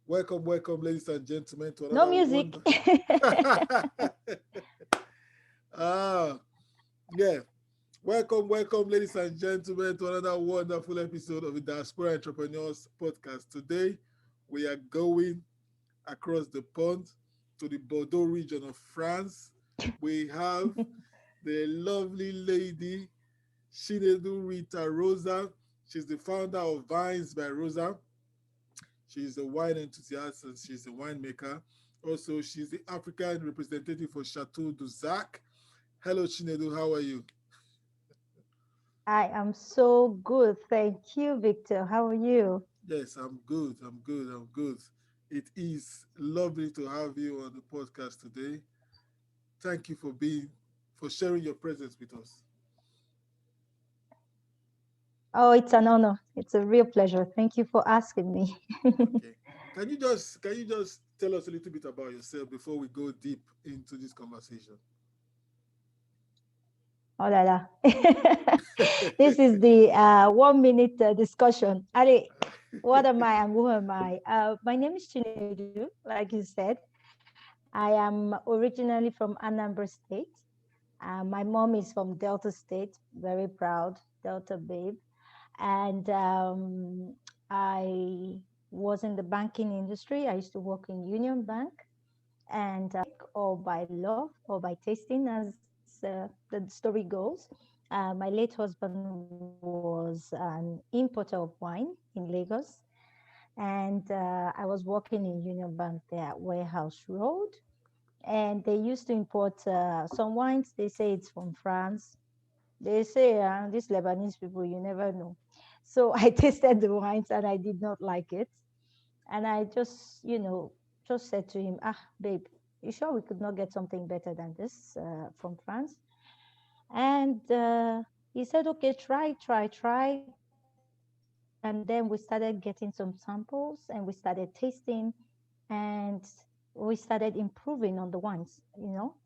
Welcome, ladies and gentlemen, to No another music. wonder. ah, yeah. Welcome, ladies and gentlemen, to another wonderful episode of the Diaspora Entrepreneurs Podcast. Today, we are going across the pond to the Bordeaux region of France. We have the lovely lady, CHINEDU Rita Rosa. She's the founder of Vines by Rosa. She's a wine enthusiast and she's a winemaker. Also, she's the African representative for CHATEAU DAUZAC. Hello, Chinedu. How are you? I am so good. Thank you, Victor. How are you? Yes, I'm good. I'm good. It is lovely to have you on the podcast today. Thank you for sharing your presence with us. Oh, it's an honor. It's a real pleasure. Thank you for asking me. Okay. Can you just tell us a little bit about yourself before we go deep into this conversation? Oh la la. This is the 1 minute discussion. Ali, what am I and who am I? My name is Chinedu, like you said. I am originally from Anambra State. My mom is from Delta State, very proud, Delta babe. And I was in the banking industry. I used to work in Union Bank, and or by love or by tasting, as the story goes. My late husband was an importer of wine in Lagos, and I was working in Union Bank there at Warehouse Road. And they used to import some wines. They say it's from France. They say these Lebanese people, you never know. So I tasted the wines and I did not like it. And I just said to him, babe, you sure we could not get something better than this from France? And he said, okay, try. And then we started getting some samples and we started tasting and we started improving on the wines.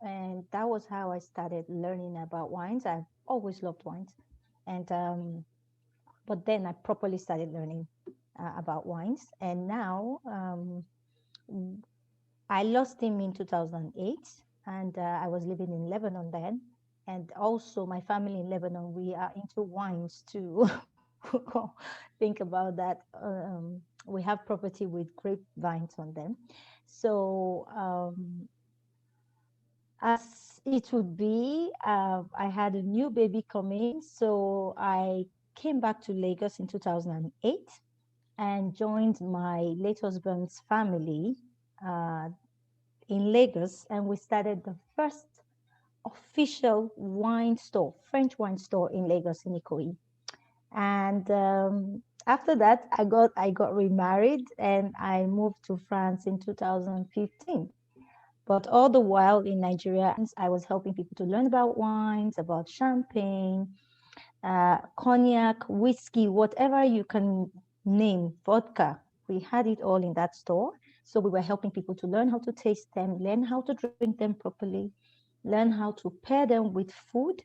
And that was how I started learning about wines. I've always loved wines. And but then I properly started learning about wines. And now I lost him in 2008, and I was living in Lebanon then. And also, my family in Lebanon, we are into wines too. Think about that. We have property with grapevines on them. So, as it would be, I had a new baby coming. So, I came back to Lagos in 2008 and joined my late husband's family uh, in Lagos, and we started the first official wine store, French wine store in Lagos in Ikoyi. And after that, I got remarried and I moved to France in 2015. But all the while in Nigeria, I was helping people to learn about wines, about champagne, cognac, whiskey, whatever you can name, vodka. We had it all in that store. So we were helping people to learn how to taste them, learn how to drink them properly, learn how to pair them with food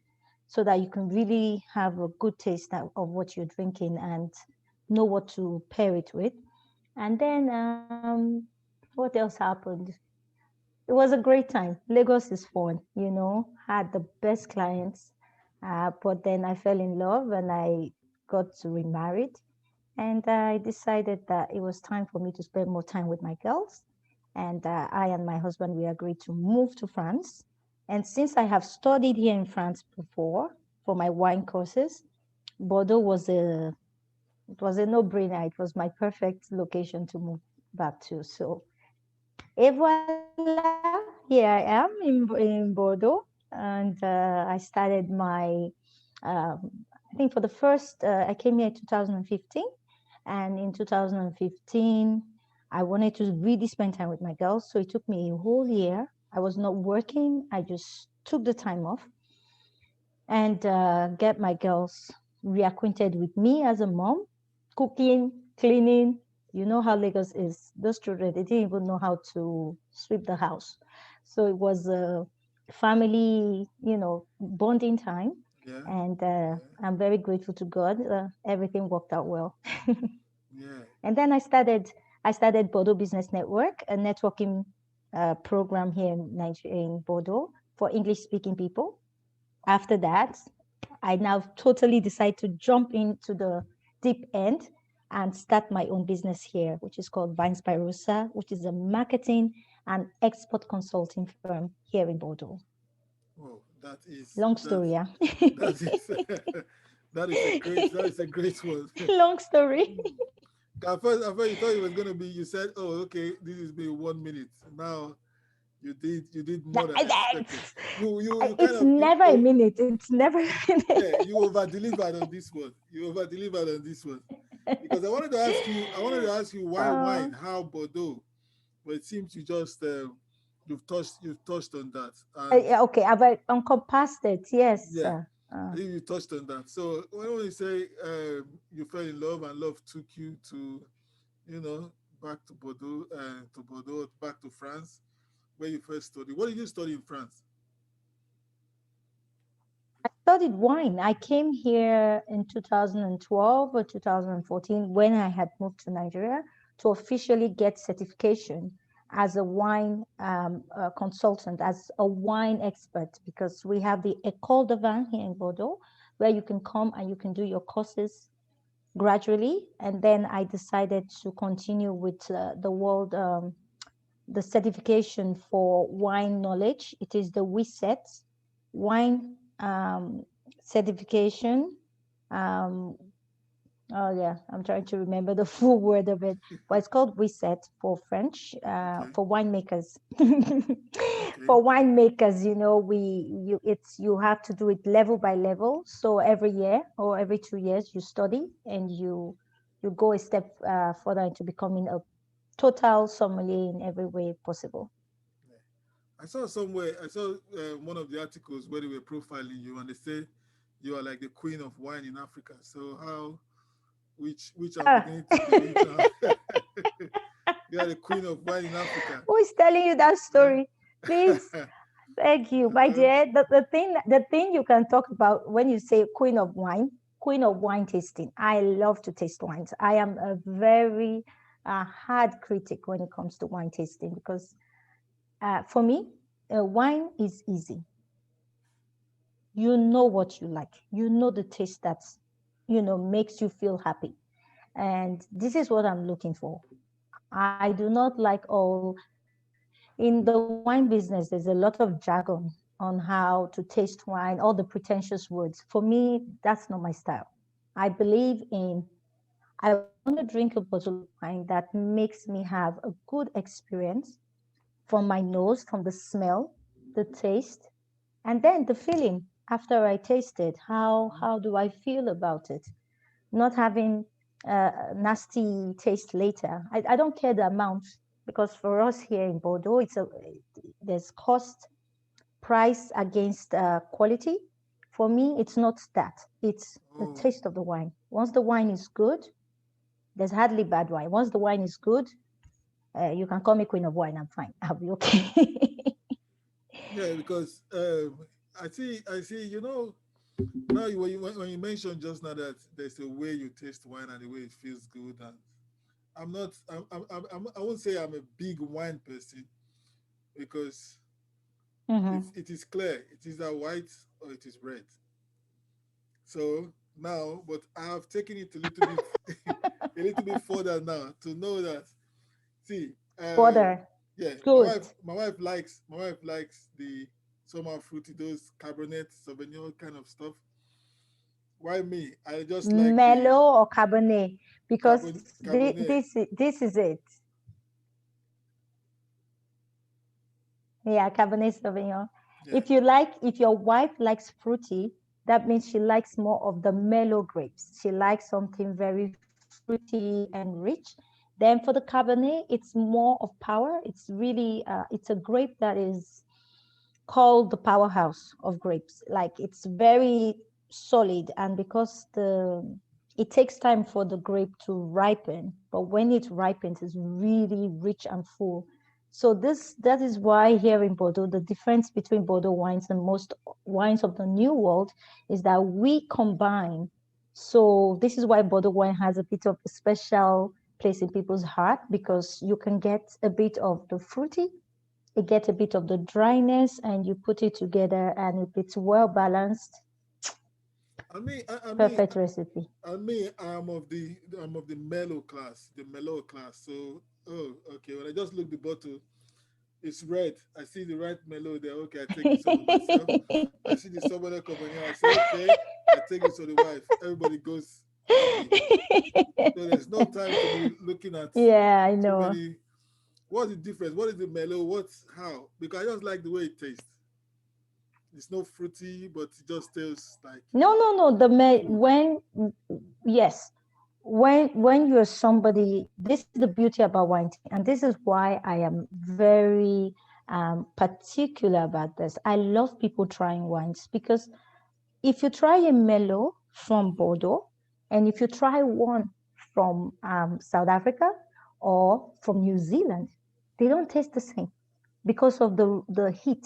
so that you can really have a good taste of what you're drinking and know what to pair it with. And then what else happened? It was a great time. Lagos is fun, had the best clients. But then I fell in love and I got to remarried. And I decided that it was time for me to spend more time with my girls. And I and my husband, we agreed to move to France. And since I have studied here in France before for my wine courses, Bordeaux was a no-brainer. It was my perfect location to move back to. So, et voila, here I am in Bordeaux. And I started I think for the first, I came here in 2015. And in 2015, I wanted to really spend time with my girls. So it took me a whole year. I was not working. I just took the time off and get my girls reacquainted with me as a mom, cooking, cleaning. You know how Lagos is. Those children, they didn't even know how to sweep the house. So it was a family, bonding time. Yeah, And yeah, I'm very grateful to God. Everything worked out well. yeah. And then I started I started Bordeaux Business Network, a networking program here in Nigeria, in Bordeaux, for English-speaking people. After that, I now totally decide to jump into the deep end and start my own business here, which is called VINESBYROSA, which is a marketing and export consulting firm here in Bordeaux. Oh, Long story, yeah. that is that is a great one. Long story. At first you thought it was gonna be. You said, "Oh, okay, this is be 1 minute." Now you did more than expected. You kind It's of never a minute. It's never a minute. yeah, you over delivered on this one. You over delivered on this one because I wanted to ask you why Uh, wine, how Bordeaux, but it seems you just you've touched on that, and okay, I've encompassed it. Yes. yeah, I think you touched on that. So when you say you fell in love and love took you to, you know, back to Bordeaux, back to France, where you first studied. What did you study in France? I studied wine. I came here in 2012 or 2014 when I had moved to Nigeria to officially get certification as a wine consultant, as a wine expert, because we have the École de Vin here in Bordeaux, where you can come and you can do your courses gradually. And then I decided to continue with the certification for wine knowledge. It is the WISET wine certification. Um, oh yeah, I'm trying to remember the full word of it, but it's called WISET for French, Okay, for winemakers. okay, For winemakers, you have to do it level by level. So every year or every 2 years, you study and you go a step further into becoming a total sommelier in every way possible. yeah. I saw one of the articles where they were profiling you, and they say you are like the queen of wine in Africa. So how, which I'm Ah. beginning to believe now. You are the queen of wine in Africa. Who is telling you that Huh? story? Please, thank you, my dear. The thing you can talk about when you say queen of wine tasting. I love to taste wines. I am a very hard critic when it comes to wine tasting because for me, wine is easy. You know what you like. You know the taste that's makes you feel happy, and this is what I'm looking for. I do not like all in the wine business. There's a lot of jargon on how to taste wine, all the pretentious words. For me, that's not my style. I believe in I want to drink a bottle of wine that makes me have a good experience from my nose, from the smell, the taste, and then the feeling after I taste it. How do I feel about it? Not having nasty taste later. I don't care the amount because for us here in Bordeaux, there's cost price against quality. For me, it's not that. It's the Oh, taste of the wine. Once the wine is good, there's hardly bad wine. Once the wine is good, you can call me queen of wine. I'm fine. I'll be okay. yeah, because I see. Now when you mentioned just now that there's a way you taste wine and the way it feels good, and I'm not, I won't say I'm a big wine person because Mhm. it is clear it is either white or it is red. So now, but I have taken it a little bit, a little bit further now to know that. See, Water. yeah, my Good. wife, my wife likes the somehow fruity, those Cabernet Sauvignon kind of stuff. Why me? I just like the Mellow or Cabernet? Because Cabernet. this is it. Yeah, Cabernet Sauvignon. Yeah. If your wife likes fruity, that means she likes more of the mellow grapes. She likes something very fruity and rich. Then for the Cabernet, it's more of power. It's a grape that is called the powerhouse of grapes. Like it's very solid, and because the it takes time for the grape to ripen, but when it ripens, it's really rich and full. So that is why here in Bordeaux, the difference between Bordeaux wines and most wines of the New World is that we combine. So this is why Bordeaux wine has a bit of a special place in people's heart because you can get a bit of the fruity, you get a bit of the dryness, and you put it together, and if it's well balanced, I mean, I, I mean, perfect recipe. I'm of the mellow class, the mellow class. So, oh, okay. When I just look the bottle, it's red. I see the right mellow there. Okay, I take this one for myself. I see the somebody coming here. I say, okay, I take this for the wife. Everybody goes happy. So there's no time to be looking at Yeah, I too know. many. What's the difference? What is the mellow? What's how? Because I just like the way it tastes. It's not fruity, but it just tastes like No. cool. When yes, when you're somebody, this is the beauty about wine, and this is why I am very particular about this. I love people trying wines because if you try a Merlot from Bordeaux, and if you try one from South Africa or from New Zealand, they don't taste the same because of the heat,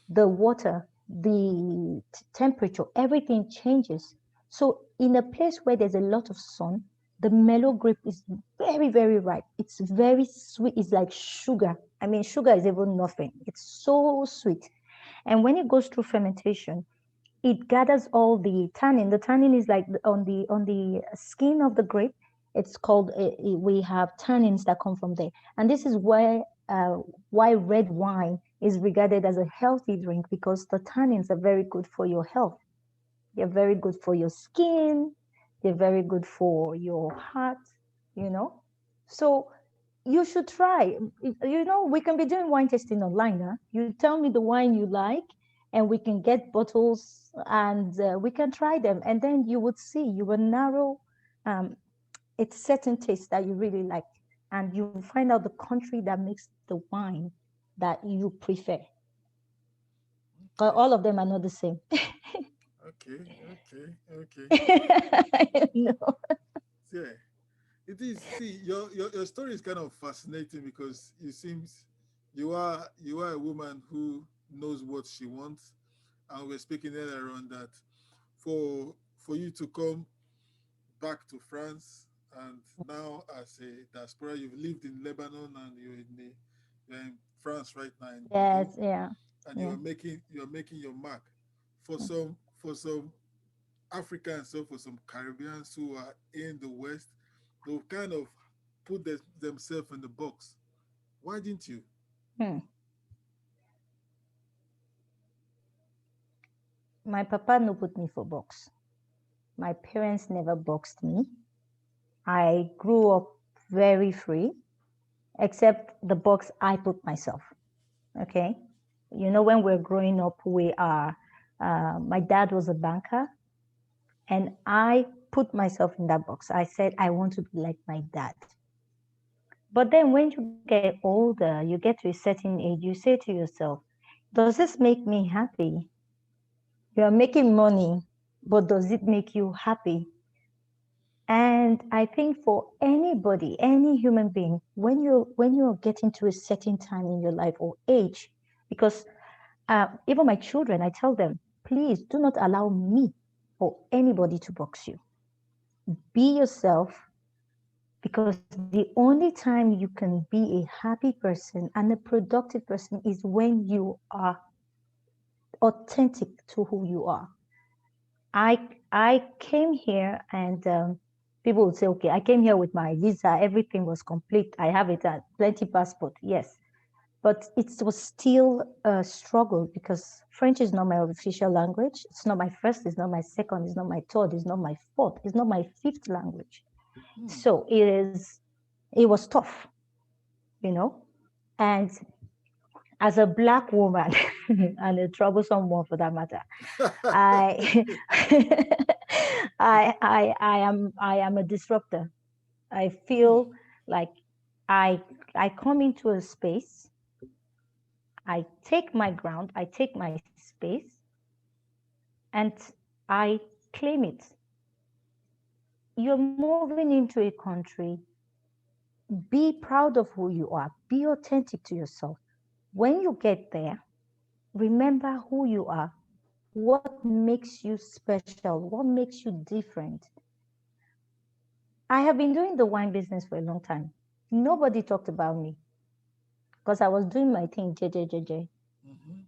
the water, the temperature, everything changes. So in a place where there's a lot of sun, the mellow grape is very, very ripe. It's very sweet. It's like sugar. I mean, sugar is even nothing. It's so sweet. And when it goes through fermentation, it gathers all the tannin. The tannin is like on the skin of the grape. It's called. We have tannins that come from there, and this is why red wine is regarded as a healthy drink because the tannins are very good for your health. They're very good for your skin. They're very good for your heart. You know, so you should try. We can be doing wine tasting online. Huh? You tell me the wine you like, and we can get bottles and we can try them. And then you would see, you will narrow it's certain taste that you really like. And you find out the country that makes the wine that you prefer. But Okay, all of them are not the same. okay. No. Yeah, it is. See, your story is kind of fascinating because it seems you are a woman who knows what she wants, and we're speaking earlier on that for you to come back to France, and now as a diaspora, you've lived in Lebanon and you're in France right now in Bordeaux, Yes, yeah, and yeah. you're making your mark for some Africans, so for some Caribbeans who are in the West, they've kind of put themselves in the box. Why didn't you? Hmm. My papa no put me for box. My parents never boxed me. I grew up very free, except the box I put myself. Okay. When we're growing up, my dad was a banker, and I put myself in that box. I said, I want to be like my dad. But then when you get older, you get to a certain age, you say to yourself, does this make me happy? You are making money, but does it make you happy? And I think for anybody, any human being, when you're getting to a certain time in your life or age, because even my children, I tell them, please do not allow me or anybody to box you. Be yourself, because the only time you can be a happy person and a productive person is when you are authentic to who you are. I came here and people would say, okay, I came here with my visa, everything was complete. I have it at plenty passport, yes. But it was still a struggle because French is not my official language. It's not my first, it's not my second, it's not my third, it's not my fourth, it's not my fifth language. Hmm. So it was tough, you know. And as a black woman and a troublesome one for that matter, I I am a disruptor. I Hmm. feel like I I come into a space, I take my ground, I take my space, and I claim it. You're moving into a country, be proud of who you are, be authentic to yourself. When you get there, remember who you are, what makes you special, what makes you different. I have been doing the wine business for a long time. Nobody talked about me because I was doing my thing, JJJJ. Mm-hmm.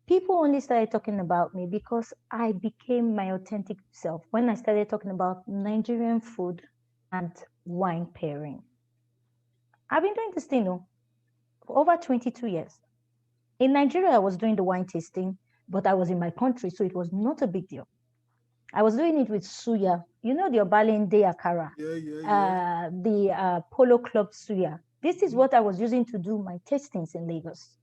People only started talking about me because I became my authentic self when I started talking about Nigerian food and wine pairing. I've been doing this thing for over 22 years. In Nigeria, I was doing the wine tasting, but I was in my country, so it was not a big deal. I was doing it with suya, the Obalende Akara, Yeah, yeah, yeah. the Polo Club suya. This is Mm-hmm. what I was using to do my tastings in Lagos.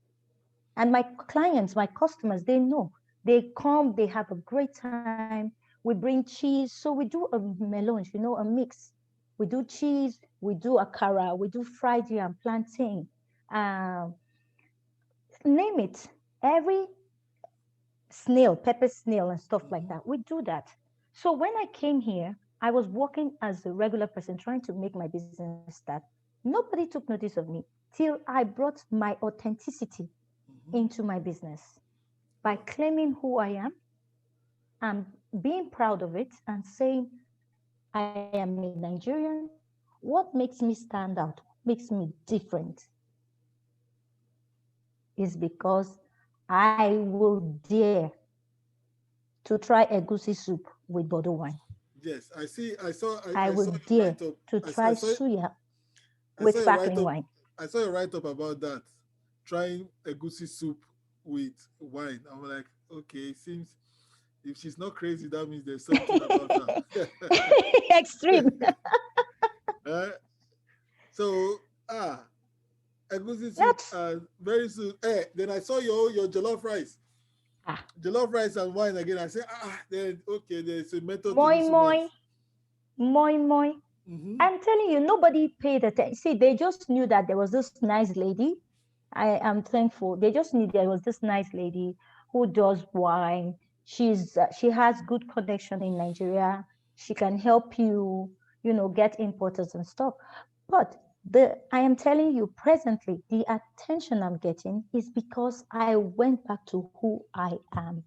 And my clients, my customers, they know. They come, they have a great time. We bring cheese. So we do a melange, a mix. We do cheese, we do akara, we do fried yam, plantain, um, name it. Every snail, pepper snail, and stuff like Mm-hmm. that. We do that. So when I came here, I was working as a regular person trying to make my business start. Nobody took notice of me till I brought my authenticity Mm-hmm. into my business by Wow. claiming who I am and being proud of it and saying, I am a Nigerian. What makes me stand out, makes me different is because I will dare to try a goosey soup with Bordeaux wine. Yes, I see. I saw. I I will saw your dare write up. to I try saw. suya I with saw a write sparkling up. wine. I saw a write up about that. Trying a goosey soup with wine. I'm like, okay, it seems if she's not crazy, that means there's something about her. Extreme. Uh, so a goosey soup That's very soon. Then I saw your jollof rice. ah, Jollof rice and wine again. I said, then okay, there's a method to moi this moi, woman's. moi moi. Mm-hmm. I'm telling you, nobody paid attention. See, they just knew that there was this nice lady. I am thankful. They just knew there was this nice lady who does wine. She has good connection in Nigeria. She can help you, get importers and stuff. But the I am telling you presently, the attention I'm getting is because I went back to who I am.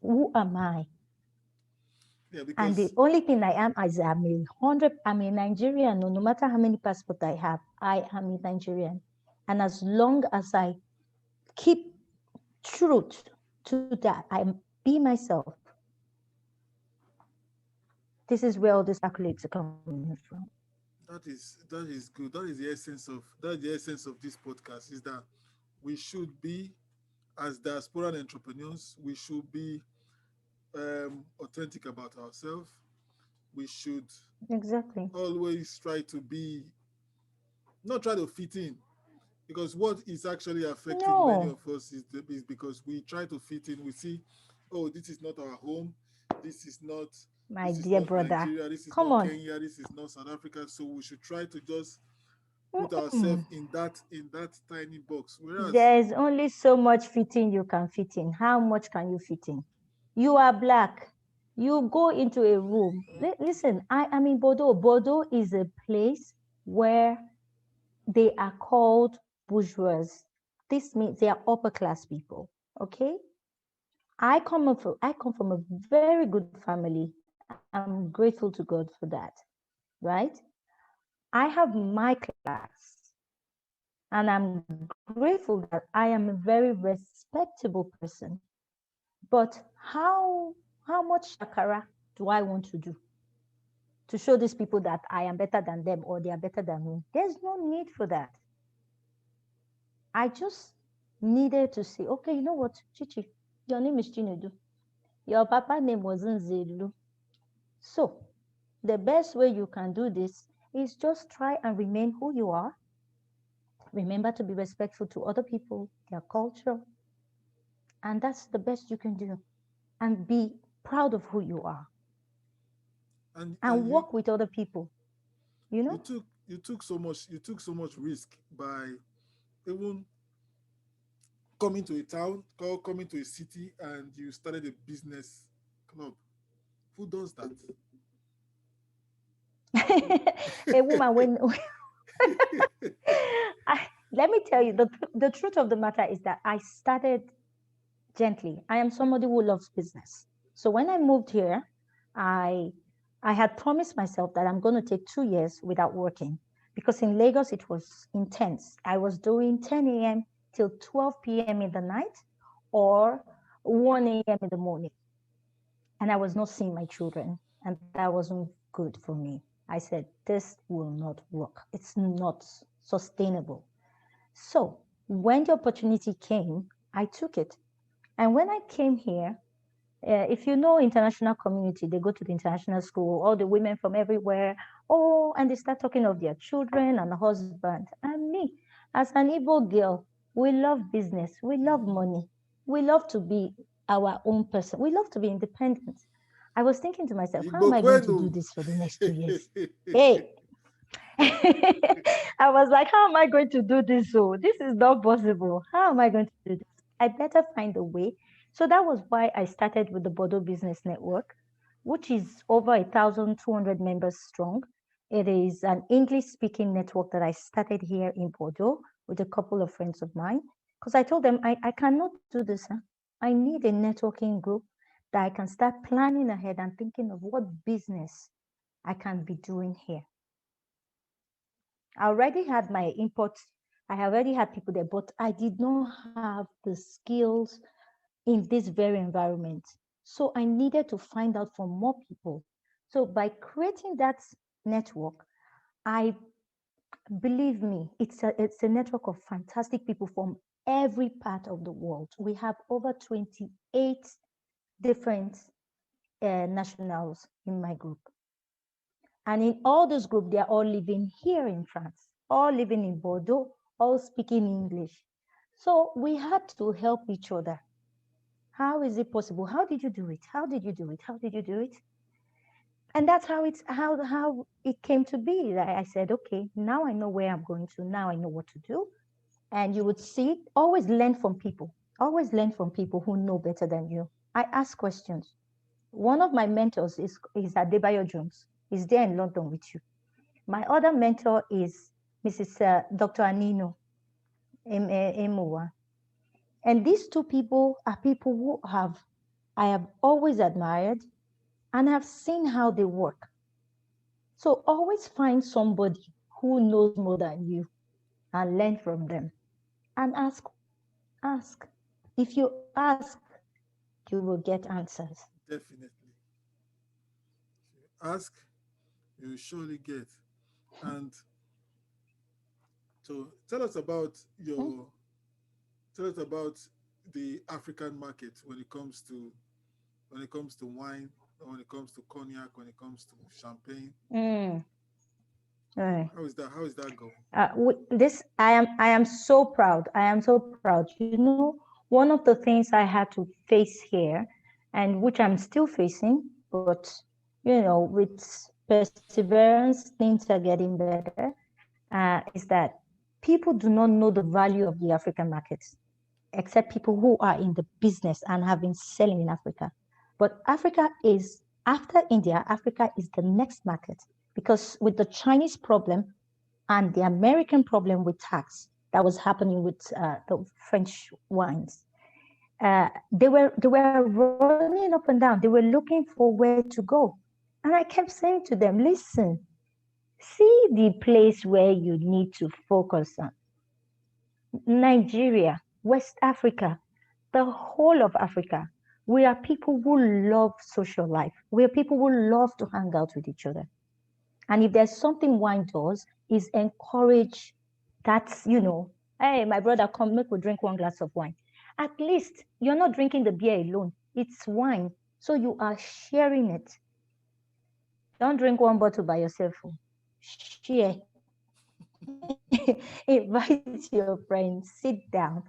Who am I? Yeah, And the because only thing I am is I'm a Nigerian. No matter how many passports I have, I am a Nigerian. And as long as I keep truth to that, be myself. This is where all these accolades are coming from. that is good. That's the essence of this podcast is that we should be as diaspora entrepreneurs, we should be authentic about ourselves. We should Exactly. always try to be not try to fit in because what is actually affecting many No, of us is because we try to fit in. We see, oh, this is not our home. This is not my this is dear not brother. Nigeria. This is Come not on. Kenya. This is not South Africa. So we should try to just put ourselves Mm-mm. in that tiny box. Whereas, There's only so much fitting you can fit in. How much can you fit in? You are black. You go into a room. Listen, I am in Bordeaux. Bordeaux is a place where they are called bourgeois. This means they are upper class people. Okay. I come from a very good family. I'm grateful to God for that. Right? I have my class. And I'm grateful that I am a very respectable person. But how much shakara do I want to do to show these people that I am better than them or they are better than me? There's no need for that. I just needed to say, okay, you know what, Chichi, your name is Chinedu. Your papa name wasn't Zelu. So the best way you can do this is just try and remain who you are. Remember to be respectful to other people, their culture, and that's the best you can do. And be proud of who you are and and you work with other people, you you know? took you took so much risk by even coming to a city, and you started a business club. Who does that? A woman, when let me tell you, the truth of the matter is that I started gently. I am somebody who loves business. So when I moved here, I I had promised myself that I'm going to take 2 years without working because in Lagos it was intense. I was doing 10 a.m. till 12 p.m. in the night or 1 a.m. in the morning. And I was not seeing my children. And that wasn't good for me. I said, this will not work. It's not sustainable. So when the opportunity came, I took it. And when I came here, if you know international community, they go to the international school, all the women from everywhere, oh, and they start talking of their children and husband. And me, as an Igbo girl, we love business, we love money, we love to be our own person, we love to be independent. I was thinking to myself, how Igbo am I going to kwenu. do this for the next 2 years? Hey, I was like, how am I going to do this? So this is not possible. How am I going to do this? I better find a way. So that was why I started with the Bordeaux Business Network, which is over 1,200 members strong. It is an English speaking network that I started here in Bordeaux with a couple of friends of mine. Because I told them, I cannot do this. Huh? I need a networking group that I can start planning ahead and thinking of what business I can be doing here. I already had my input. I already had people there, but I did not have the skills in this very environment. So I needed to find out from more people. So by creating that network, I believe me, it's a network of fantastic people from every part of the world. We have over 28 different nationals in my group. And in all those groups, they are all living here in France, all living in Bordeaux, all speaking English. So we had to help each other. How is it possible? How did you do it? How did you do it? How did you do it? And that's how it came to be. I said, okay, now I know where I'm going to. Now I know what to do. And you would see, always learn from people. Always learn from people who know better than you. I ask questions. One of my mentors is Adebayo Jones. He's there in London with you. My other mentor is Mrs. Dr. Anino Emowa. And these two people are people who I have always admired and have seen how they work. So always find somebody who knows more than you and learn from them. And ask. If you ask, you will get answers. Definitely. Ask, you surely get. And so Hmm? tell us about the African market when it comes to wine, when it comes to cognac, when it comes to champagne. Mm. Right. How is that going? This I am so proud. I am so proud. You know, one of the things I had to face here, and which I'm still facing, but with perseverance, things are getting better. Is that people do not know the value of the African markets, except people who are in the business and have been selling in Africa. But Africa is, after India, Africa is the next market because with the Chinese problem and the American problem with tax that was happening with the French wines, they were running up and down. They were looking for where to go. And I kept saying to them, listen, see the place where you need to focus on. Nigeria, West Africa, the whole of Africa. We are people who love social life. We are people who love to hang out with each other. And if there's something wine does, is encourage that, hey, my brother, come make we drink one glass of wine. At least you're not drinking the beer alone. It's wine. So you are sharing it. Don't drink one bottle by yourself. Share. Invite your friends, sit down.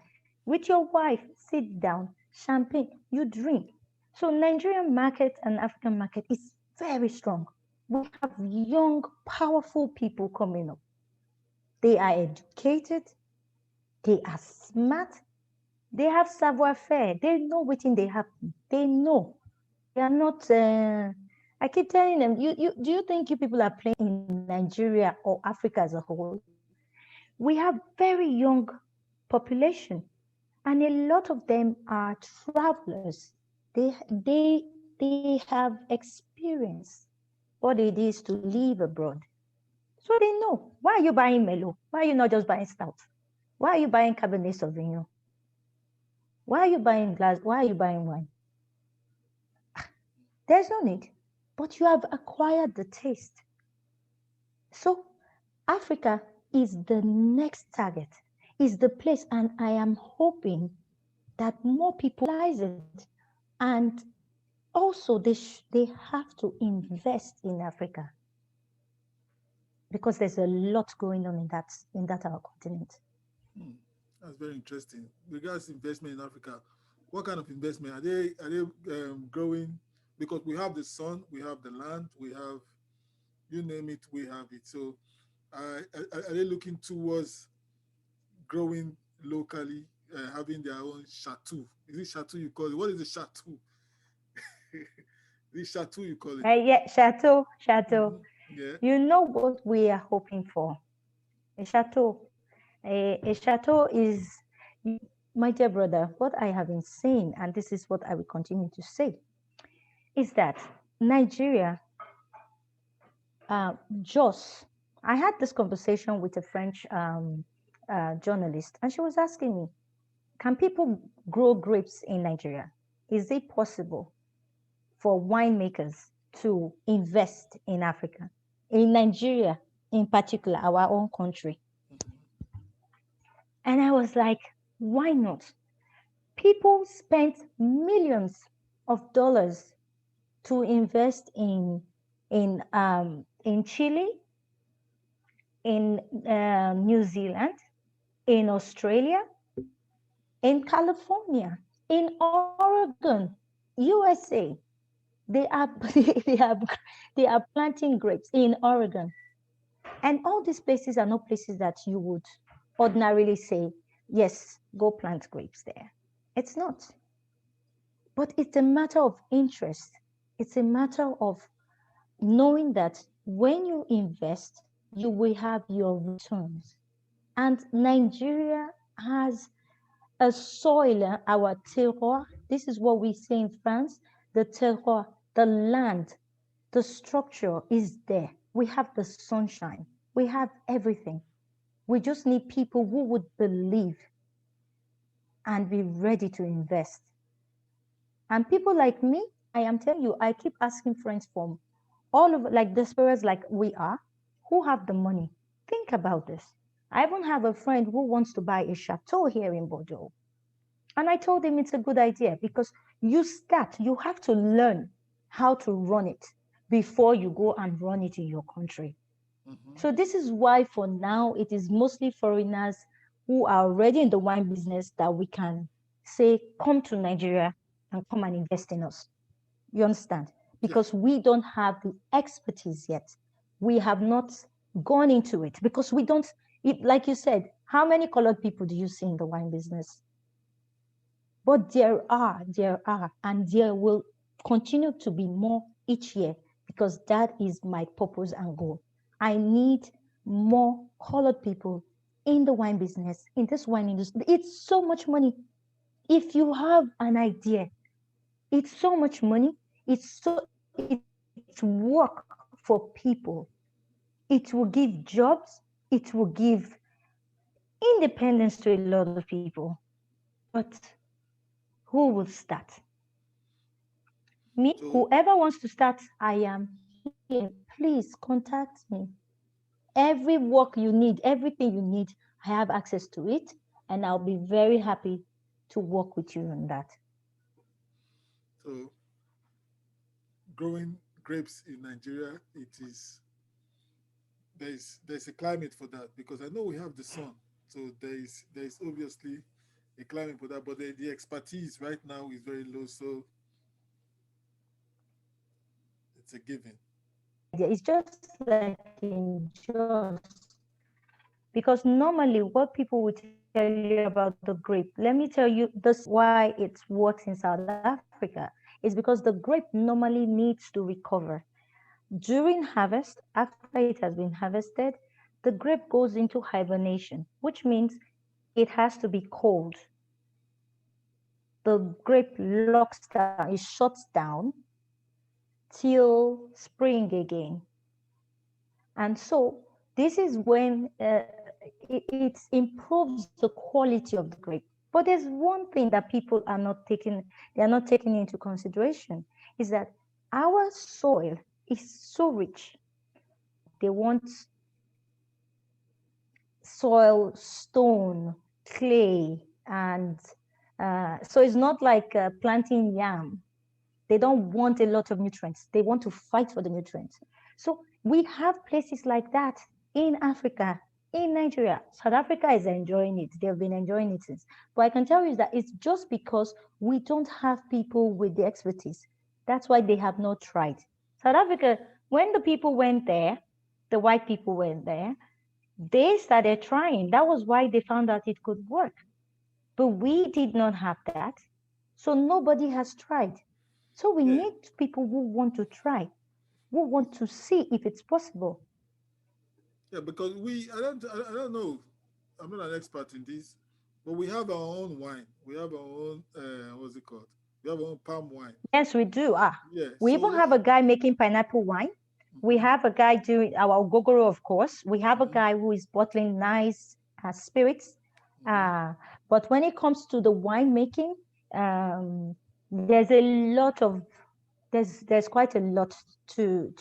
With your wife, sit down. Champagne, you drink. So Nigerian market and African market is very strong. We have young, powerful people coming up. They are educated, they are smart, they have savoir-faire, they know what they happen. They know. They are not I keep telling them, do you think you people are playing in Nigeria or Africa as a whole? We have very young population, and a lot of them are travelers. They have experience. what it is to live abroad. So they know. Why are you buying Melo? Why are you not just buying Stout? Why are you buying Cabernet Sauvignon? Why are you buying glass? Why are you buying wine? There's no need. But you have acquired the taste. So Africa is the next target, is the place, and I am hoping that more people realize it. And also, they have to invest in Africa because there's a lot going on in that our continent. That's very interesting. Regards investment in Africa, what kind of investment are they growing? Because we have the sun, we have the land, we have, you name it, we have it. So are they looking towards growing locally, having their own chateau? Is it chateau you call it? What is the chateau? The chateau you call it? Yeah, chateau. Yeah. You know what we are hoping for? A chateau. A chateau is, my dear brother, what I have been saying, and this is what I will continue to say, is that Nigeria, Jos, I had this conversation with a French journalist, and she was asking me, can people grow grapes in Nigeria? Is it possible for winemakers to invest in Africa, in Nigeria in particular, our own country? And I was like, why not? People spent millions of dollars to invest in Chile, in New Zealand, in Australia, in California, in Oregon, USA. They are they are planting grapes in Oregon, and all these places are not places that you would ordinarily say, yes, go plant grapes there. It's not. But it's a matter of interest. It's a matter of knowing that when you invest, you will have your returns. And Nigeria has a soil, our terroir. This is what we say in France, the terroir, the land, the structure is there. We have the sunshine. We have everything. We just need people who would believe and be ready to invest. And people like me, I am telling you, I keep asking friends from all over, like desperados like we are, who have the money. Think about this. I even have a friend who wants to buy a chateau here in Bordeaux. And I told him it's a good idea because you have to learn how to run it before you go and run it in your country. So this is why for now, it is mostly foreigners who are already in the wine business that we can say, come to Nigeria and come and invest in us. You understand? Because we don't have the expertise yet. We have not gone into it because we don't, like you said, how many colored people do you see in the wine business? But there are, and there will continue to be more each year because that is my purpose and goal. I need more colored people in the wine business, in this wine industry. It's so much money. If you have an idea, it's so much money. It's work for people. It will give jobs. It will give independence to a lot of people. But who will start? Me, whoever wants to start, I am here. Please contact me. Every work you need, everything you need, I have access to it, and I'll be very happy to work with you on that. So, growing grapes in Nigeria, there's a climate for that because I know we have the sun, so there's obviously a climate for that, but the expertise right now is very low, so it's a given. It's just like in just because normally what people would tell you about the grape, let me tell you this why it works in South Africa is because the grape normally needs to recover. During harvest, after it has been harvested, the grape goes into hibernation, which means it has to be cold. The grape locks down, it shuts down till spring again. And so this is when it improves the quality of the grape. But there's one thing that people are not taking into consideration, is that our soil is so rich. They want soil, stone, clay, and so it's not like planting yam. They don't want a lot of nutrients. They want to fight for the nutrients. So we have places like that in Africa, in Nigeria. South Africa is enjoying it. They've been enjoying it since. But I can tell you that it's just because we don't have people with the expertise. That's why they have not tried. South Africa, when the people went there, the white people went there, they started trying. That was why they found out it could work. But we did not have that. So nobody has tried. So we need people who want to try, who want to see if it's possible. Yeah, because I don't know. I'm not an expert in this, but we have our own wine. We have our own what's it called? We have our own palm wine. Yes, we do. Yeah. We even have a guy making pineapple wine. We have a guy doing our gogoro, of course. We have a guy who is bottling nice spirits. But when it comes to the wine making, there's a lot of there's quite a lot to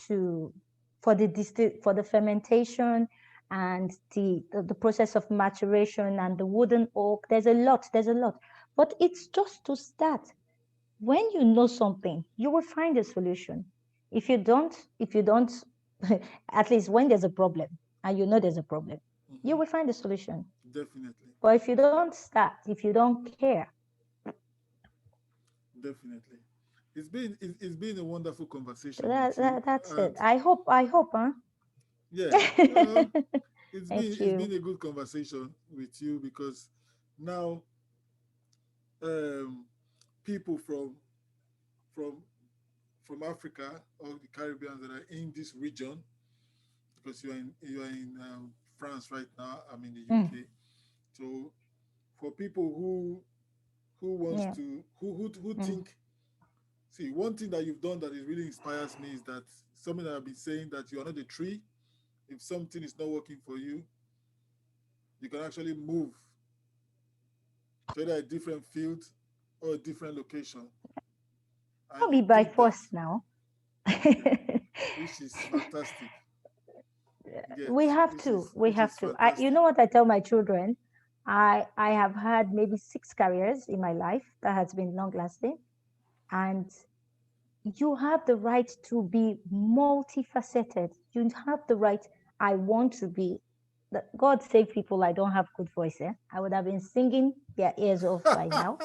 for the fermentation and the process of maturation and the wooden oak. There's a lot. But it's just to start. When you know something, you will find a solution. If you don't, at least when there's a problem and you know there's a problem, you will find a solution. Definitely. But if you don't start, if you don't care. Definitely. It's been a wonderful conversation. That's it. I hope, huh? Yeah. It's been a good conversation with you, because now people from Africa or the Caribbean that are in this region, because you are in France right now. I'm in the UK. So for people who wants to who think, see, one thing that you've done that it really inspires me is that something that I've been saying, that you are not a tree. If something is not working for you, you can actually move to either a different field or a different location. Not be by force now. Which is fantastic. Yes, we have to. You know what I tell my children? I have had maybe 6 careers in my life that has been long lasting, and you have the right to be multifaceted. You have the right. I want to be. God save people. I don't have good voice. I would have been singing their ears off by now.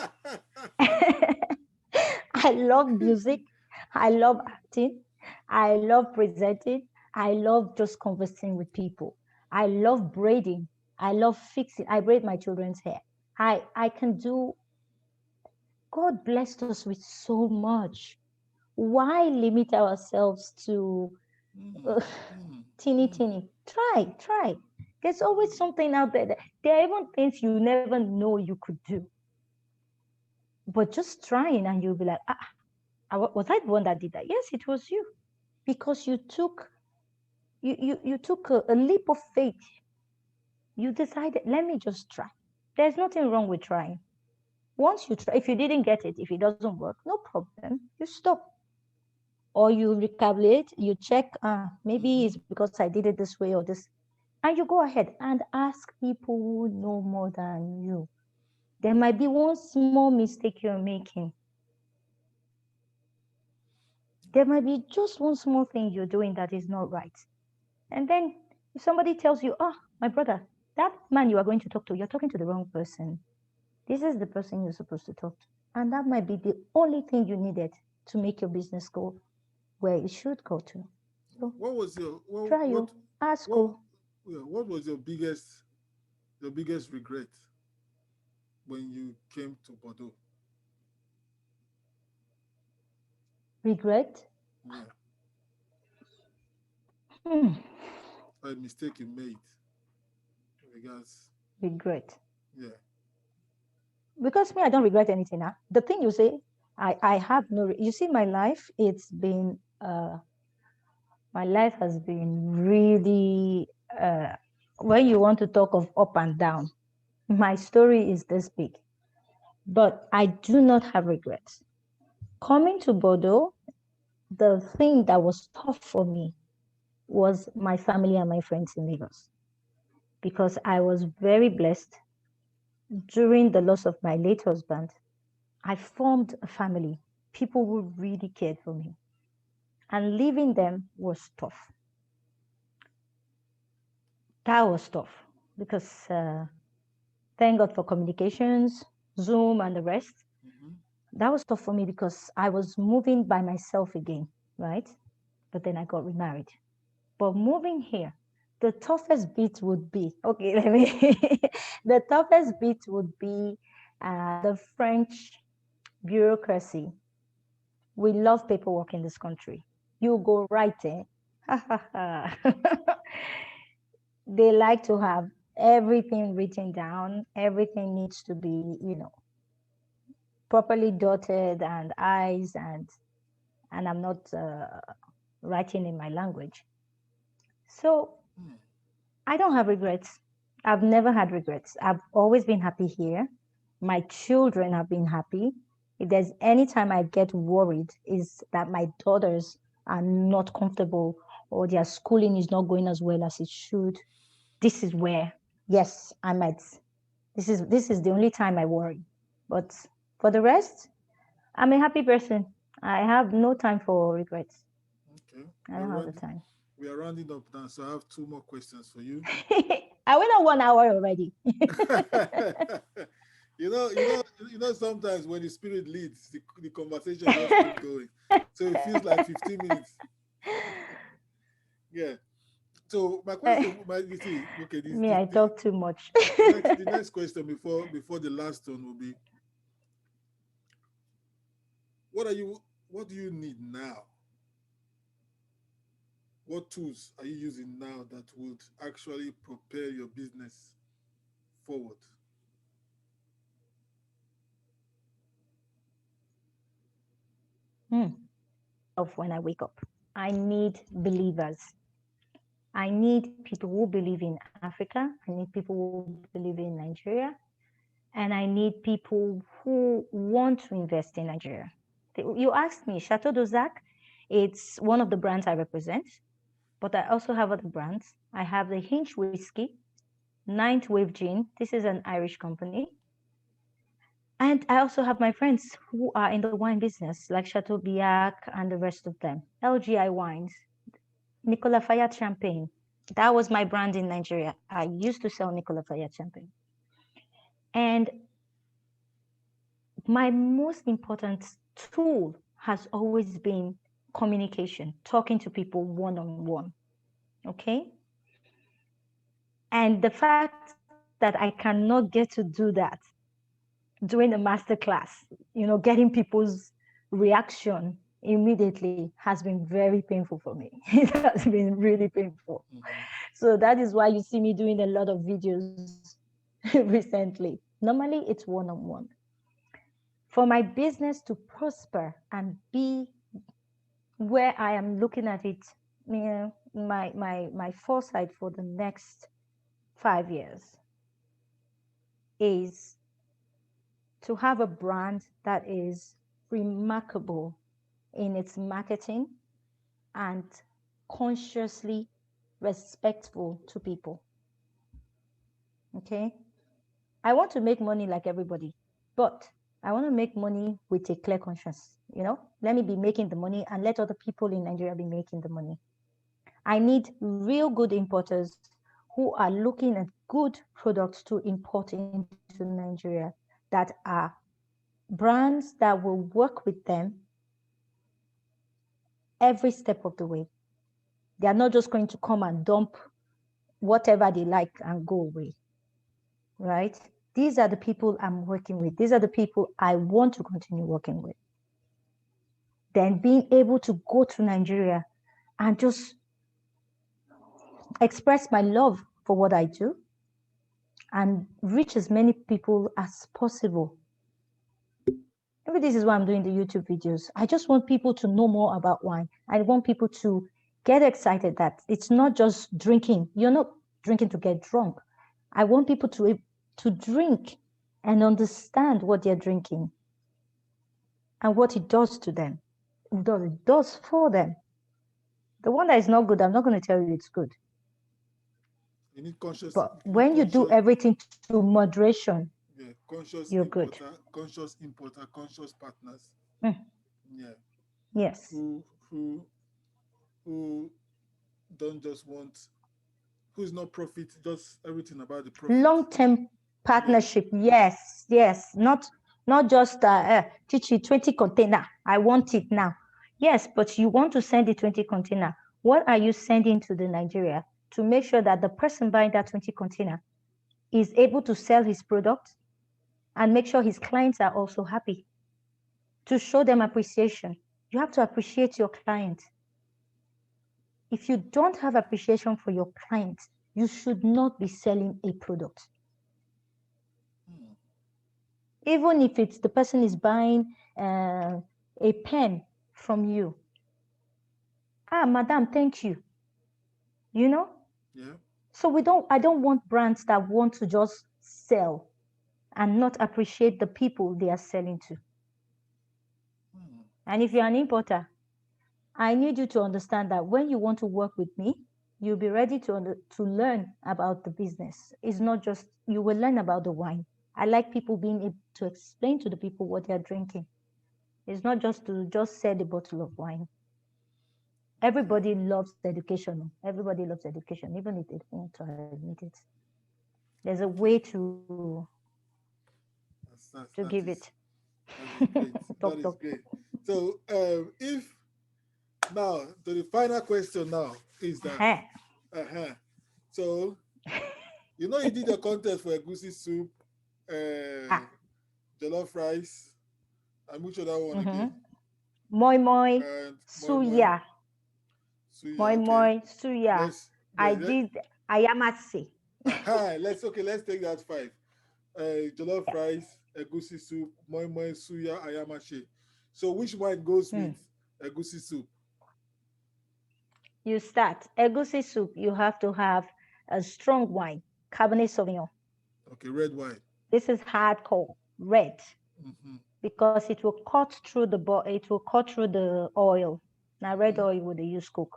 I love music. I love acting. I love presenting. I love just conversing with people. I love braiding. I love fixing. I braid my children's hair. I can do. God blessed us with so much. Why limit ourselves to teeny? Try. There's always something out there. There are even things you never know you could do. But just trying, and you'll be like, was I the one that did that? Yes, it was you, because you took a leap of faith. You decided, let me just try. There's nothing wrong with trying. Once you try, if you didn't get it, if it doesn't work, no problem. You stop, or you recalibrate. You check. Maybe it's because I did it this way or this, and you go ahead and ask people who know more than you. There might be one small mistake you're making. There might be just one small thing you're doing that is not right. And then if somebody tells you, my brother, that man you are going to talk to, you're talking to the wrong person. This is the person you're supposed to talk to. And that might be the only thing you needed to make your business go where it should go to. So what was your what was your biggest regret when you came to Bordeaux? Regret? Yeah. A mistake you made. Regret. Yeah. Because me, I don't regret anything. The thing you say, I have no. You see, my life, it's been uh, my life has been really, when you want to talk of up and down, my story is this big, but I do not have regrets. Coming to Bordeaux, the thing that was tough for me was my family and my friends in Lagos, because I was very blessed. During the loss of my late husband, I formed a family, people who really cared for me, and leaving them was tough. That was tough because thank God for communications, Zoom, and the rest. Mm-hmm. That was tough for me because I was moving by myself again, right? But then I got remarried. But moving here, the toughest bit would be, okay, let me, the toughest bit would be the French bureaucracy. We love paperwork in this country. You go writing. They like to have everything written down. Everything needs to be, properly dotted and I's, and I'm not writing in my language. So I don't have regrets. I've never had regrets. I've always been happy here. My children have been happy. If there's any time I get worried, is that my daughters are not comfortable or their schooling is not going as well as it should. This is where, yes, I might. This is the only time I worry. But for the rest, I'm a happy person. I have no time for regrets. Okay. I don't have the time. We are rounding up now, so I have two more questions for you. I went on 1 hour already. Sometimes when the spirit leads, the conversation just keep going. So it feels like 15 minutes. Yeah. So my question, you see, okay, Me, I talk too much. the next question before the last one will be, what do you need now? What tools are you using now that would actually propel your business forward? Of when I wake up, I need believers. I need people who believe in Africa. I need people who believe in Nigeria. And I need people who want to invest in Nigeria. You asked me, Chateau DAUZAC, it's one of the brands I represent, but I also have other brands. I have the Hinch Whiskey, Ninth Wave Gin. This is an Irish company. And I also have my friends who are in the wine business, like Chateau Biac and the rest of them. LGI Wines, Nicola Fayette Champagne. That was my brand in Nigeria. I used to sell Nicola Fayette Champagne. And my most important tool has always been communication, talking to people one-on-one. Okay? And the fact that I cannot get to do that during the master class, getting people's reaction immediately has been very painful for me. It has been really painful. Mm-hmm. So that is why you see me doing a lot of videos recently. Normally, it's one-on-one. For my business to prosper and be where I am looking at it, my foresight for the next 5 years is to have a brand that is remarkable in its marketing and consciously respectful to people. Okay? I want to make money like everybody, but I want to make money with a clear conscience. Let me be making the money and let other people in Nigeria be making the money. I need real good importers who are looking at good products to import into Nigeria that are brands that will work with them every step of the way. They are not just going to come and dump whatever they like and go away, right? These are the people I'm working with. These are the people I want to continue working with. Then being able to go to Nigeria and just express my love for what I do and reach as many people as possible. Maybe this is why I'm doing the YouTube videos. I just want people to know more about wine. I want people to get excited that it's not just drinking. You're not drinking to get drunk. I want people to drink and understand what they're drinking and what it does to them. It does for them. The one that is not good, I'm not going to tell you it's good. You need conscious. But when you do everything to moderation, conscious you're importer, good. conscious importer, conscious partners. Yeah. Yes. Who don't just want, who's not profit, just everything about the profit. Long-term partnership. Yes. Not just teach you 20 container. I want it now. Yes, but you want to send the 20 container. What are you sending to the Nigeria to make sure that the person buying that 20 container is able to sell his product and make sure his clients are also happy? To show them appreciation, you have to appreciate your client. If you don't have appreciation for your client, you should not be selling a product. Even if it's the person is buying a pen from you. Madam, thank you. You know? Yeah. So I don't want brands that want to just sell and not appreciate the people they are selling to. And if you're an importer, I need you to understand that when you want to work with me, you'll be ready to learn about the business. It's not just, you will learn about the wine. I like people being able to explain to the people what they're drinking. It's not just to just sell the bottle of wine. Everybody loves education. Everybody loves education, even if they don't want to admit it. There's a way to give it. That is great. So if now to the final question now is that so you know you did a contest for a goosey soup, jollof rice, and which other one again? Moi moi, suya. Moi moi, suya. I did ayamase. Let's take that 5. Jollof rice, egusi soup, moi moi, suya, ayamase. So which wine goes with egusi soup? You start egusi soup. You have to have a strong wine, Cabernet Sauvignon. Okay, red wine. This is hardcore red because it will cut through the oil. Now red oil would use cook.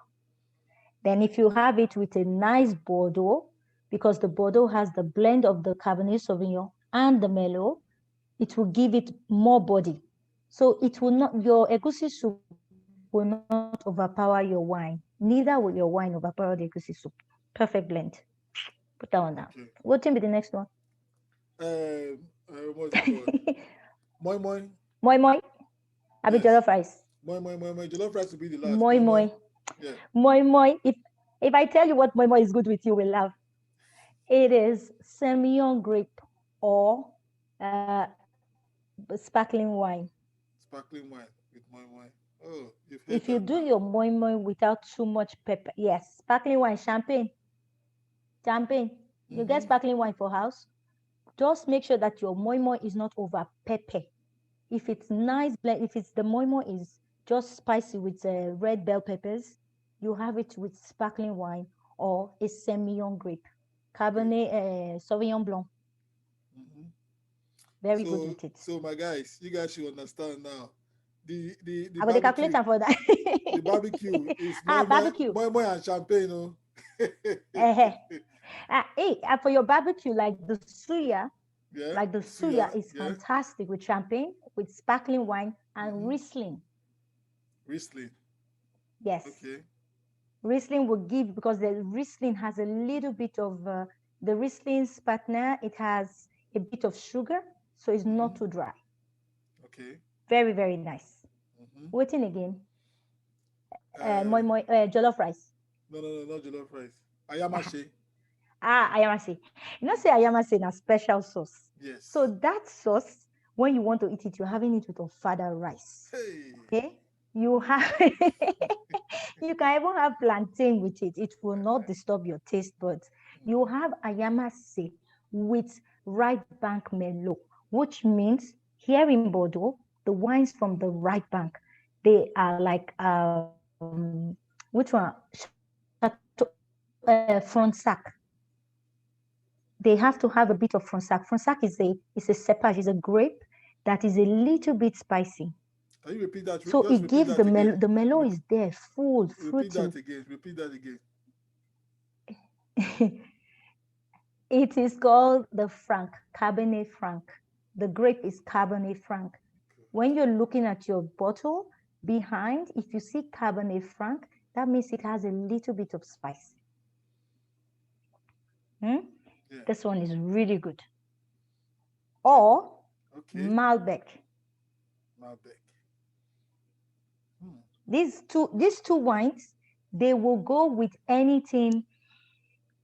Then if you have it with a nice Bordeaux, because the Bordeaux has the blend of the Cabernet Sauvignon and the Merlot, it will give it more body. So it will not, your egusi soup will not overpower your wine. Neither will your wine overpower the egusi soup. Perfect blend. Put that one down. Okay. What will be the next one? What's it called? Moi moi. Moi moi. I'll be jollof rice. Moi moi. Jollof rice will be the last. Moi moi. Yeah. Moi moi. If I tell you what moi moi is good with, you will laugh. It is Semillon grape or sparkling wine. Sparkling wine with moi moi. Oh, if you do your moi moi without too much pepper, yes, sparkling wine, champagne. You get sparkling wine for house. Just make sure that your moi moi is not over pepper. If it's nice blend, if it's the moi moi is just spicy with red bell peppers, you have it with sparkling wine or a Semillon grape, Cabernet Sauvignon Blanc. Very good with it. So my guys, you guys should understand now. The I got the calculator for that. The barbecue is moi moi and champagne, no? For your barbecue, like the suya, is fantastic with champagne, with sparkling wine, and Riesling. Riesling. Yes. Okay. Riesling will give, because the Riesling has a little bit of the Riesling's partner. It has a bit of sugar, so it's not too dry. Okay. Very, very nice. Waiting again. Moi moi, jollof rice. No, not jollof rice. Ayamase. Ayamase. You know, say ayamase in a special sauce. Yes. So that sauce, when you want to eat it, you're having it with ofada rice. Hey. Okay. You have. You can even have plantain with it. It will not disturb your taste buds. You have ayamase with right bank Merlot, which means here in Bordeaux, the wines from the right bank, they are like which one? Fronsac. They have to have a bit of Fronsac. Fronsac is a cepage, is a grape that is a little bit spicy. Can you repeat that? So Just it repeat gives that again. the mellow is there, full, Repeat that fruity. again. Repeat that again. It is called the Franc, Cabernet Franc. The grape is Cabernet Franc. When you're looking at your bottle behind, if you see Cabernet Franc, that means it has a little bit of spice. Yeah. This one is really good. Or Okay. Malbec. Malbec. These two wines, they will go with anything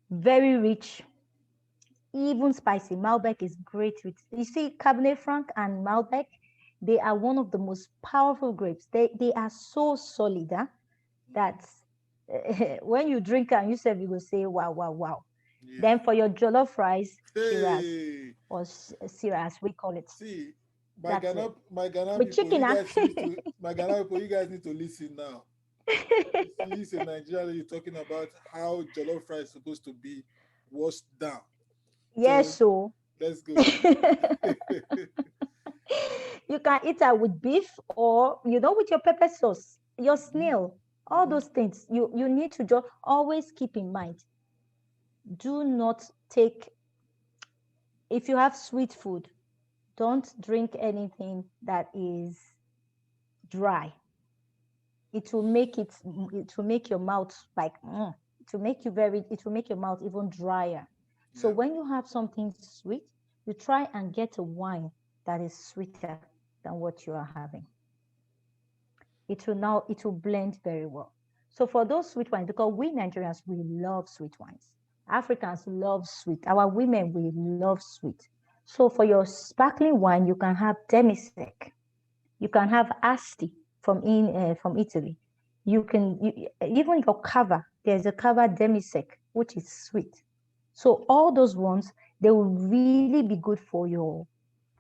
very rich, even spicy. Malbec is great with, you see, Cabernet Franc and Malbec, they are one of the most powerful grapes. They are so solid, that when you drink and you serve, you will say, wow, wow, wow. Yeah. Then for your jollof rice, Shiraz, or Shiraz, we call it. See, my Ghana with people, chicken, my Ghana people, you guys need to listen now. This in Nigeria, you're talking about how jollof rice is supposed to be washed down. Yes, so let's go. You can eat that with beef, or with your pepper sauce, your snail, all those things. You need to just always keep in mind. Do not take, if you have sweet food, don't drink anything that is dry. It will make your mouth like it will make your mouth even drier. So when you have something sweet, you try and get a wine that is sweeter than what you are having. It will blend very well. So for those sweet wines, because we Nigerians, we love sweet wines. Africans love sweet. Our women, we love sweet. So for your sparkling wine, you can have Demisec. You can have Asti from Italy. Even your Cava, there's a Cava Demisec, which is sweet. So all those ones, they will really be good for your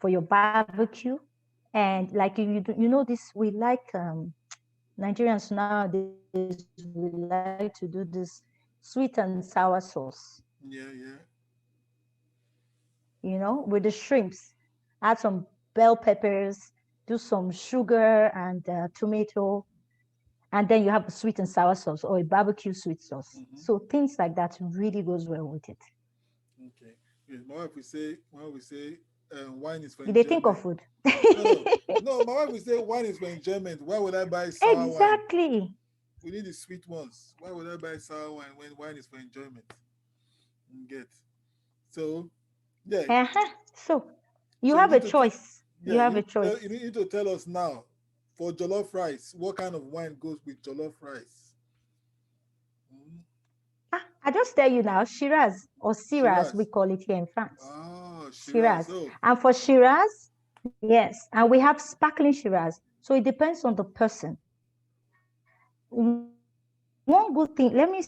barbecue. And like this, we like Nigerians nowadays, we like to do this sweet and sour sauce. Yeah. With the shrimps, add some bell peppers, do some sugar and tomato, and then you have a sweet and sour sauce or a barbecue sweet sauce. So things like that really goes well with it. Okay. Yes, my wife will say wine is for enjoyment. They think of food. No, my wife will say wine is for enjoyment. Why would I buy sour wine? Exactly. We need the sweet ones. Why would I buy sour wine when wine is for enjoyment? You get. So, yeah. So you have a choice. You have a choice. You need to tell us now, for jollof rice, what kind of wine goes with jollof rice? I just tell you now, Shiraz or Shiraz, we call it here in France. Oh, Shiraz. Oh. And for Shiraz, yes, and we have sparkling Shiraz. So it depends on the person. One good thing, let me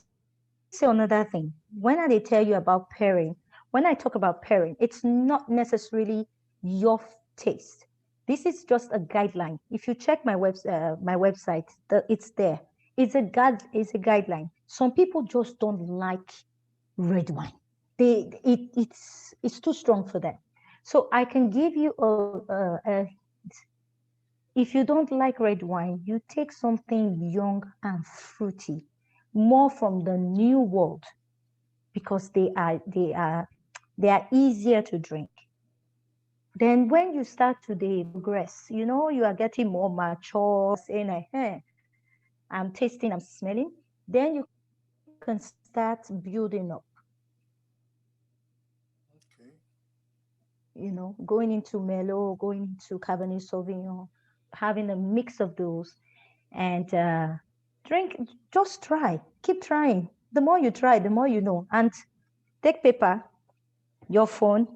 say another thing. When they tell you about pairing, when I talk about pairing, it's not necessarily your taste. This is just a guideline. If you check my website, it's there. It's a guideline. Some people just don't like red wine. It's too strong for them. So I can give you if you don't like red wine, you take something young and fruity, more from the new world, because they are easier to drink. Then when you start to progress, you are getting more mature, saying, hey, I'm tasting, I'm smelling, then you can start building up. Okay. Going into Merlot, going into Cabernet Sauvignon, having a mix of those, and just try, keep trying. The more you try, the more you know. And take paper, your phone,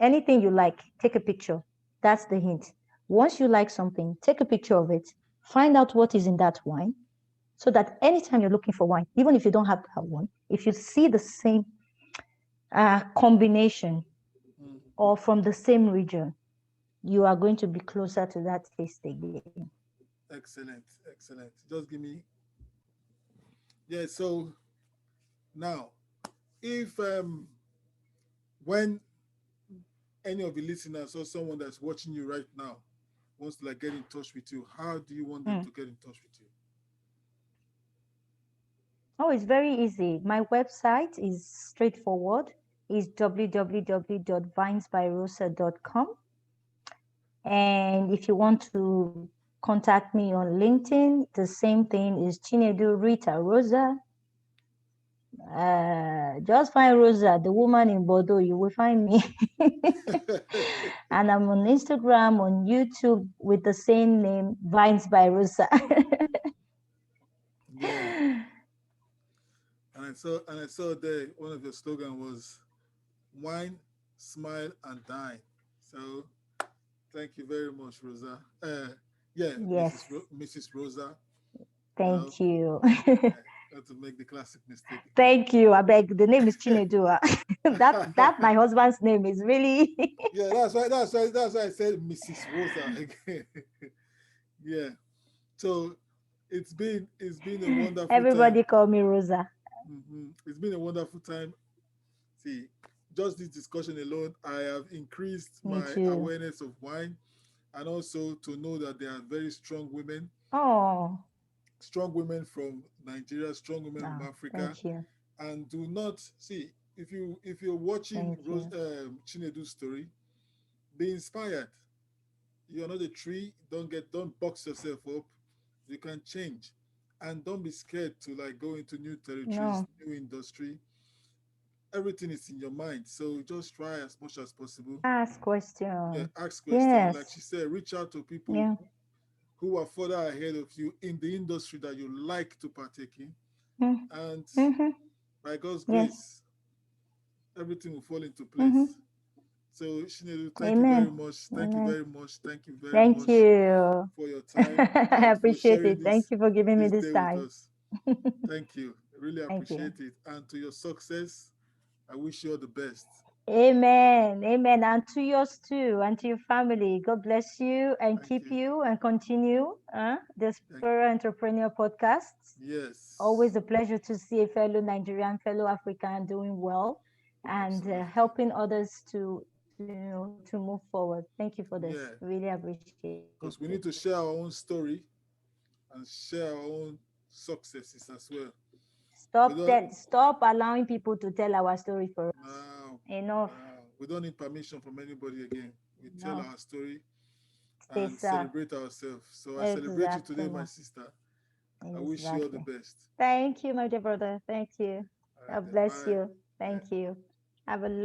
anything you like, take a picture. That's the hint. Once you like something, take a picture of it, find out what is in that wine, so that anytime you're looking for wine, even if you don't have that one, if you see the same combination or from the same region, you are going to be closer to that taste again. Excellent, excellent. Just give me, yeah. So now, if when any of the listeners or someone that's watching you right now wants to like get in touch with you, how do you want them Mm. to get in touch with you? Oh, it's very easy. My website is straightforward. It's www.vinesbyrosa.com. And if you want to contact me on LinkedIn, the same thing is CHINEDU Rita Rosa. Just find Rosa, the woman in Bordeaux, you will find me. And I'm on Instagram, on YouTube with the same name, Vines by Rosa. Yeah. And I saw there one of your slogan was wine, smile, and dine. So thank you very much, Rosa. Yeah, Yes, Mrs. Rosa. You know, thank you. not to make the classic mistake again. Thank you. I beg. The name is Chinedu. That my husband's name is really. Yeah, that's why I said Mrs. Rosa again. Yeah. So it's been a wonderful time. Everybody call me Rosa. It's been a wonderful time. See, just this discussion alone, I have increased Me my too. awareness of wine, and also to know that there are very Oh, strong women from Nigeria, strong women from no, Africa, thank you. and do not see if you're watching Thank you. Chinedu's story, be inspired. You're not a tree. Don't box yourself up. You can change, and don't be scared to like go into new territories, No, new industry. Everything is in your mind, so just try as much as possible. ask Yeah, question. ask questions. Like Yes. she said, reach out to people Yeah. who are further ahead of you in the industry that you like to partake in, Mm, and mm-hmm. by God's Yes. grace, everything will fall into Mm-hmm. place. So, Shinedu, thank you very Amen. much. Thank you Amen. very much. Thank you very Thank much you. for your time I and for appreciate sharing it. Thank you for giving me this this day with time. us. Thank you. Really Thank you. appreciate it. And to your success, I wish you all the best. Amen. Amen. And to yours too, and to your family. God bless you and Thank keep you. you and continue. The Thank Diaspora Entrepreneur Podcast. yes. Always a pleasure to see a fellow Nigerian, fellow African doing well and Absolutely. helping others to move forward. Thank you for this. Yeah. Really appreciate it. Because we need to share our own story and share our own successes as well. We don't Stop allowing people to tell our story for us. now Enough. we don't need permission from anybody again. We tell Enough. our story Stay and safe. celebrate ourselves. So I celebrate you today, my Exactly. sister. I wish you all the Exactly. best. Thank you, my dear brother. Thank you. All right God then. bless Bye. you. Yeah. Thank you. Have a